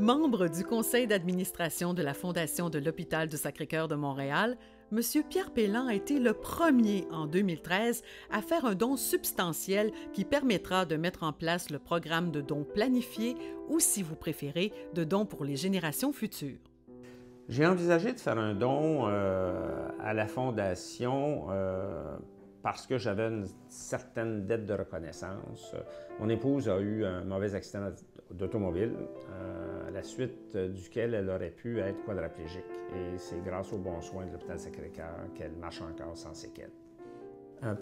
Membre du conseil d'administration de la Fondation de l'Hôpital du Sacré-Cœur de Montréal, M. Pierre Pelland a été le premier en 2013 à faire un don substantiel qui permettra de mettre en place le programme de dons planifiés ou, si vous préférez, de dons pour les générations futures. J'ai envisagé de faire un don à la Fondation parce que j'avais une certaine dette de reconnaissance. Mon épouse a eu un mauvais accident d'automobile, à la suite duquel elle aurait pu être quadraplégique. Et c'est grâce aux bons soins de l'Hôpital Sacré-Cœur qu'elle marche encore sans séquelles.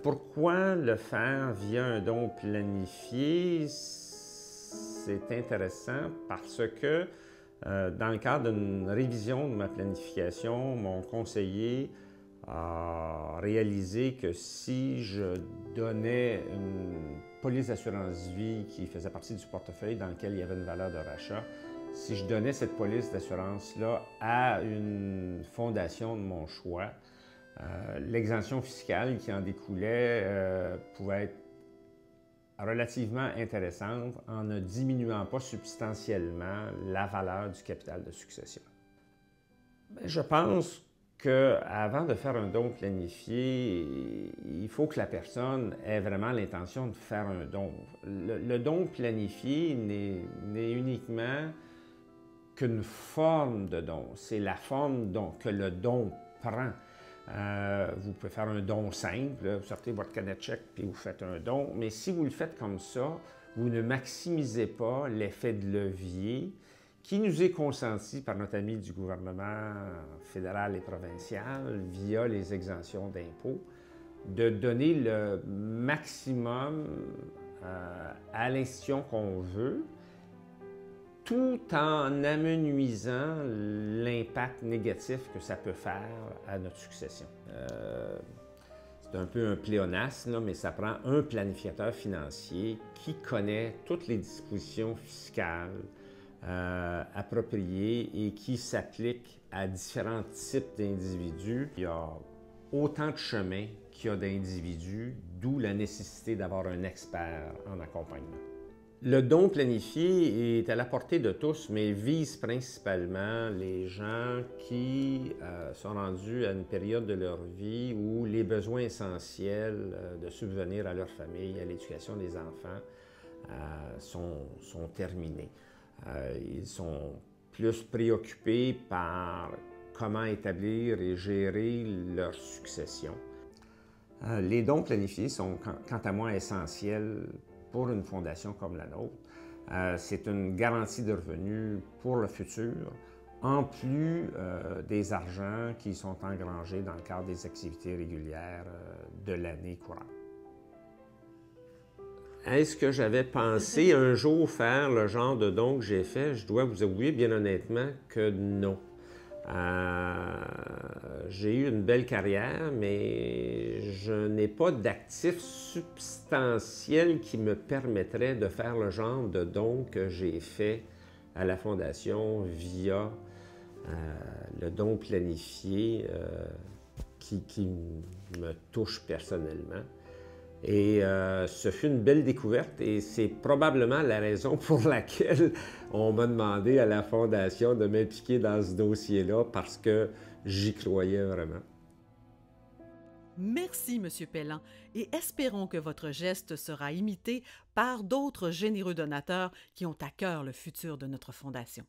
Pourquoi le faire via un don planifié? C'est intéressant parce que dans le cadre d'une révision de ma planification, mon conseiller a réalisé que si je donnais une police d'assurance vie qui faisait partie du portefeuille dans lequel il y avait une valeur de rachat, si je donnais cette police d'assurance-là à une fondation de mon choix, l'exemption fiscale qui en découlait pouvait être relativement intéressante en ne diminuant pas substantiellement la valeur du capital de succession. Je pense qu'avant de faire un don planifié, il faut que la personne ait vraiment l'intention de faire un don. Le don planifié n'est uniquement qu'une forme de don. C'est la forme que le don prend. Vous pouvez faire un don simple, vous sortez votre canette chèque puis vous faites un don, mais si vous le faites comme ça, vous ne maximisez pas l'effet de levier qui nous est consenti par notre ami du gouvernement fédéral et provincial via les exemptions d'impôts, de donner le maximum à l'institution qu'on veut, tout en amenuisant l'impact négatif que ça peut faire à notre succession. C'est un peu un pléonasme, là, mais ça prend un planificateur financier qui connaît toutes les dispositions fiscales appropriées et qui s'appliquent à différents types d'individus. Il y a autant de chemins qu'il y a d'individus, d'où la nécessité d'avoir un expert en accompagnement. Le don planifié est à la portée de tous, mais vise principalement les gens qui sont rendus à une période de leur vie où les besoins essentiels de subvenir à leur famille, à l'éducation des enfants, sont terminés. Ils sont plus préoccupés par comment établir et gérer leur succession. Les dons planifiés sont, quant à moi, essentiels pour une fondation comme la nôtre. C'est une garantie de revenus pour le futur, en plus des argents qui sont engrangés dans le cadre des activités régulières de l'année courante. Est-ce que j'avais pensé un jour faire le genre de don que j'ai fait? Je dois vous avouer bien honnêtement que non. J'ai eu une belle carrière, mais je n'ai pas d'actifs substantiels qui me permettraient de faire le genre de don que j'ai fait à la Fondation via le don planifié qui me touche personnellement. Et ce fut une belle découverte et c'est probablement la raison pour laquelle on m'a demandé à la Fondation de m'impliquer dans ce dossier-là parce que j'y croyais vraiment. Merci, M. Pelland, et espérons que votre geste sera imité par d'autres généreux donateurs qui ont à cœur le futur de notre Fondation.